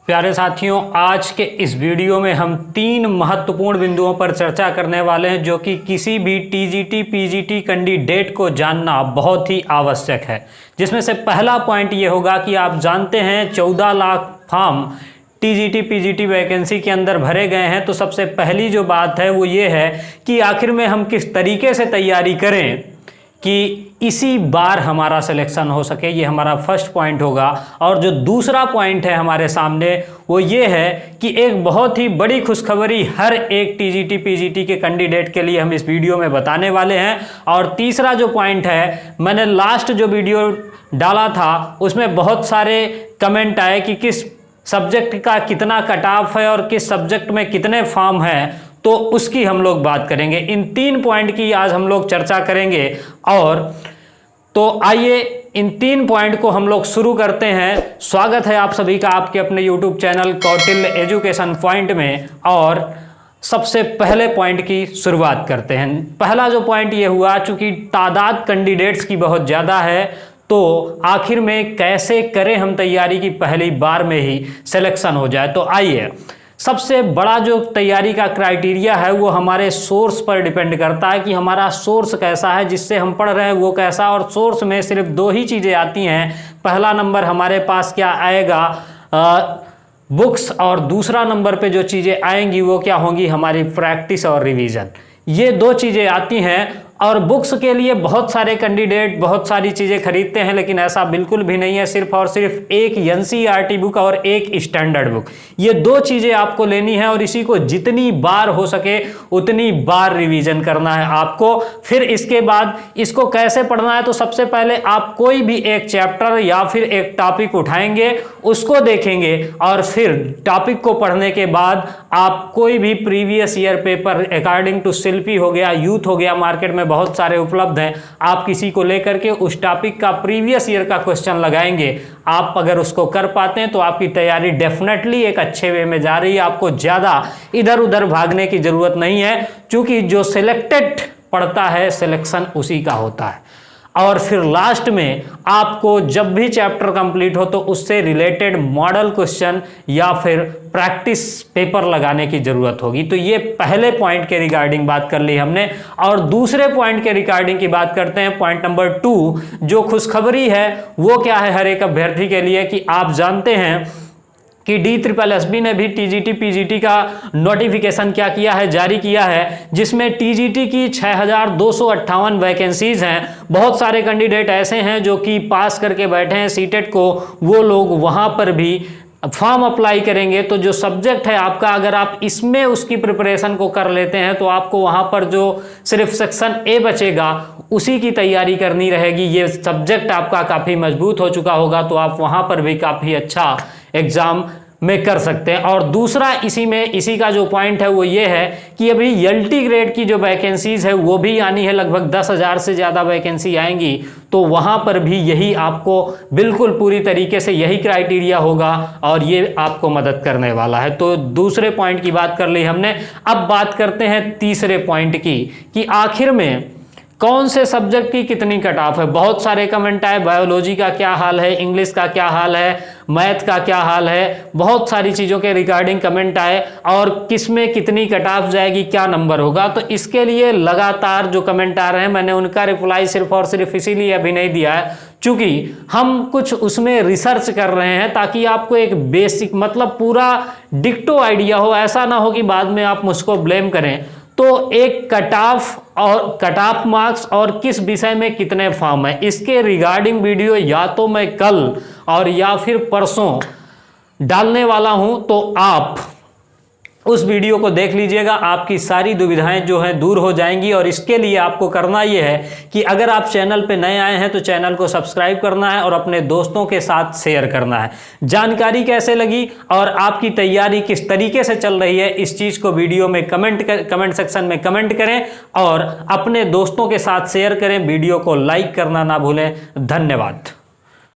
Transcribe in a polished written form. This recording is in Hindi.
प्यारे साथियों, आज के इस वीडियो में हम 3 महत्वपूर्ण बिंदुओं पर चर्चा करने वाले हैं जो कि किसी भी टीजीटी पीजीटी कैंडिडेट को जानना बहुत ही आवश्यक है। जिसमें से पहला पॉइंट ये होगा कि आप जानते हैं 14 lakh form TGT PGT vacancy के अंदर भरे गए हैं। तो सबसे पहली जो बात है वो ये है कि आखिर में हम किस तरीके से तैयारी करें कि इसी बार हमारा सिलेक्शन हो सके। ये हमारा फर्स्ट पॉइंट होगा। और जो दूसरा पॉइंट है हमारे सामने वो ये है कि एक बहुत ही बड़ी खुशखबरी हर एक टीजीटी पीजीटी के कैंडिडेट के लिए हम इस वीडियो में बताने वाले हैं। और तीसरा जो पॉइंट है, मैंने लास्ट जो वीडियो डाला था उसमें बहुत सारे कमेंट आए कि किस सब्जेक्ट का कितना कट ऑफ है और किस सब्जेक्ट में कितने फॉर्म हैं, तो उसकी हम लोग बात करेंगे। इन 3 पॉइंट की आज हम लोग चर्चा करेंगे। और तो आइए इन 3 पॉइंट को हम लोग शुरू करते हैं। स्वागत है आप सभी का आपके अपने YouTube channel Kautilya education point में। और सबसे पहले पॉइंट की शुरुआत करते हैं। पहला जो पॉइंट ये हुआ, चूंकि तादाद कैंडिडेट्स की बहुत ज़्यादा है तो आखिर में कैसे करें हम तैयारी की पहली बार में ही सिलेक्शन हो जाए। तो आइए, सबसे बड़ा जो तैयारी का क्राइटेरिया है वो हमारे सोर्स पर डिपेंड करता है कि हमारा सोर्स कैसा है, जिससे हम पढ़ रहे हैं वो कैसा। और सोर्स में सिर्फ 2 ही चीज़ें आती हैं। पहला नंबर हमारे पास क्या आएगा, बुक्स, और दूसरा नंबर पे जो चीज़ें आएंगी वो क्या होंगी, हमारी प्रैक्टिस और रिवीजन। ये 2 चीज़ें आती हैं। और बुक्स के लिए बहुत सारे कैंडिडेट बहुत सारी चीज़ें खरीदते हैं, लेकिन ऐसा बिल्कुल भी नहीं है। सिर्फ और सिर्फ एक एनसीईआरटी बुक और एक स्टैंडर्ड बुक, ये 2 चीज़ें आपको लेनी है। और इसी को जितनी बार हो सके उतनी बार रिवीजन करना है आपको। फिर इसके बाद इसको कैसे पढ़ना है, तो सबसे पहले आप कोई भी एक चैप्टर या फिर एक टॉपिक उठाएंगे, उसको देखेंगे, और फिर टॉपिक को पढ़ने के बाद आप कोई भी previous year paper according to Shilpi हो गया, यूथ हो गया, मार्केट में बहुत सारे उपलब्ध हैं, आप किसी को लेकर के उस टॉपिक का प्रीवियस ईयर का क्वेश्चन लगाएंगे। आप अगर उसको कर पाते हैं तो आपकी तैयारी डेफिनेटली एक अच्छे वे में जा रही है। आपको ज़्यादा इधर उधर भागने की ज़रूरत नहीं है, क्योंकि जो सिलेक्टेड पढ़ता है सिलेक्शन उसी का होता है। और फिर लास्ट में आपको जब भी चैप्टर कंप्लीट हो तो उससे रिलेटेड मॉडल क्वेश्चन या फिर प्रैक्टिस पेपर लगाने की जरूरत होगी। तो ये पहले पॉइंट के रिगार्डिंग बात कर ली हमने। और दूसरे पॉइंट के रिगार्डिंग की बात करते हैं। पॉइंट नंबर 2, जो खुशखबरी है वो क्या है हर एक अभ्यर्थी के लिए, कि आप जानते हैं कि DSSB ने भी टीजीटी पीजीटी का नोटिफिकेशन क्या किया है, जारी किया है, जिसमें टीजीटी की 6258 वैकेंसीज हैं। बहुत सारे कैंडिडेट ऐसे हैं जो कि पास करके बैठे हैं सीटेट को, वो लोग वहाँ पर भी फॉर्म अप्लाई करेंगे। तो जो सब्जेक्ट है आपका, अगर आप इसमें उसकी प्रिपरेशन को कर लेते हैं तो आपको वहाँ पर जो सिर्फ सेक्शन ए बचेगा उसी की तैयारी करनी रहेगी। ये सब्जेक्ट आपका काफ़ी मजबूत हो चुका होगा तो आप वहाँ पर भी काफ़ी अच्छा एग्ज़ाम में कर सकते हैं। और दूसरा इसी का जो पॉइंट है वो ये है कि अभी एलटी ग्रेड की जो वैकेंसीज है वो भी आनी है, लगभग 10,000 से ज़्यादा वैकेंसी आएंगी। तो वहाँ पर भी यही आपको बिल्कुल पूरी तरीके से यही क्राइटेरिया होगा और ये आपको मदद करने वाला है। तो दूसरे पॉइंट की बात कर ली हमने। अब बात करते हैं तीसरे पॉइंट की, कि आखिर में कौन से सब्जेक्ट की कितनी कट ऑफ है। बहुत सारे कमेंट आए, बायोलॉजी का क्या हाल है, इंग्लिश का क्या हाल है, मैथ का क्या हाल है, बहुत सारी चीज़ों के रिगार्डिंग कमेंट आए, और किस में कितनी कट ऑफ जाएगी, क्या नंबर होगा। तो इसके लिए लगातार जो कमेंट आ रहे हैं, मैंने उनका रिप्लाई सिर्फ और सिर्फ इसीलिए अभी नहीं दिया है चूँकि हम कुछ उसमें रिसर्च कर रहे हैं, ताकि आपको एक बेसिक मतलब पूरा डिक्टो आइडिया हो। ऐसा ना हो कि बाद में आप मुझको ब्लेम करें। तो एक कट ऑफ मार्क्स और किस विषय में कितने फॉर्म है, इसके रिगार्डिंग वीडियो या तो मैं कल और या फिर परसों डालने वाला हूं। तो आप उस वीडियो को देख लीजिएगा, आपकी सारी दुविधाएं जो हैं दूर हो जाएंगी। और इसके लिए आपको करना ये है कि अगर आप चैनल पे नए आए हैं तो चैनल को सब्सक्राइब करना है और अपने दोस्तों के साथ शेयर करना है। जानकारी कैसे लगी और आपकी तैयारी किस तरीके से चल रही है, इस चीज़ को वीडियो में कमेंट सेक्शन में कमेंट करें और अपने दोस्तों के साथ शेयर करें। वीडियो को लाइक करना ना भूलें। धन्यवाद।